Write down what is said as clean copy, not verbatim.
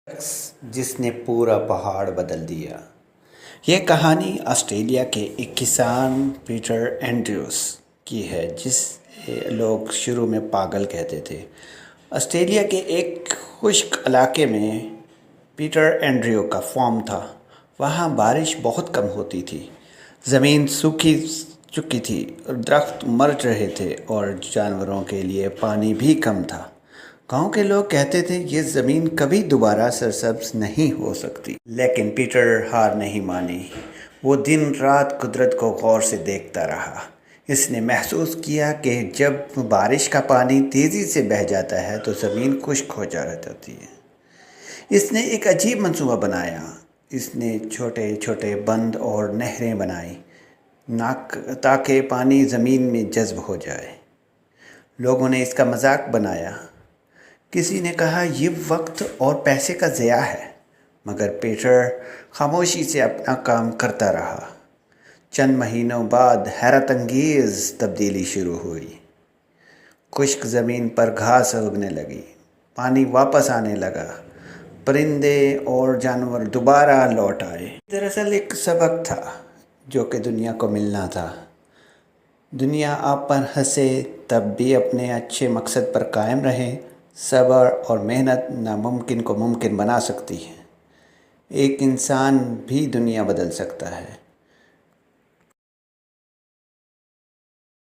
شخص جس نے پورا پہاڑ بدل دیا۔ یہ کہانی آسٹریلیا کے ایک کسان پیٹر اینڈریوز کی ہے جسے لوگ شروع میں پاگل کہتے تھے۔ آسٹریلیا کے ایک خشک علاقے میں پیٹر اینڈریو کا فارم تھا۔ وہاں بارش بہت کم ہوتی تھی، زمین سوکھی چکی تھی، درخت مر رہے تھے اور جانوروں کے لیے پانی بھی کم تھا۔ گاؤں کے لوگ کہتے تھے یہ زمین کبھی دوبارہ سرسبز نہیں ہو سکتی، لیکن پیٹر ہار نہیں مانی۔ وہ دن رات قدرت کو غور سے دیکھتا رہا۔ اس نے محسوس کیا کہ جب بارش کا پانی تیزی سے بہہ جاتا ہے تو زمین خشک ہو جاتی ہے۔ اس نے ایک عجیب منصوبہ بنایا۔ اس نے چھوٹے چھوٹے بند اور نہریں بنائیں تاکہ پانی زمین میں جذب ہو جائے۔ لوگوں نے اس کا مذاق بنایا۔ کسی نے کہا یہ وقت اور پیسے کا ضیاع ہے، مگر پیٹر خاموشی سے اپنا کام کرتا رہا۔ چند مہینوں بعد حیرت انگیز تبدیلی شروع ہوئی۔ خشک زمین پر گھاس اگنے لگی، پانی واپس آنے لگا، پرندے اور جانور دوبارہ لوٹ آئے۔ دراصل ایک سبق تھا جو کہ دنیا کو ملنا تھا۔ دنیا آپ پر ہنسے تب بھی اپنے اچھے مقصد پر قائم رہیں۔ صبر اور محنت ناممکن کو ممکن بنا سکتی ہے۔ ایک انسان بھی دنیا بدل سکتا ہے۔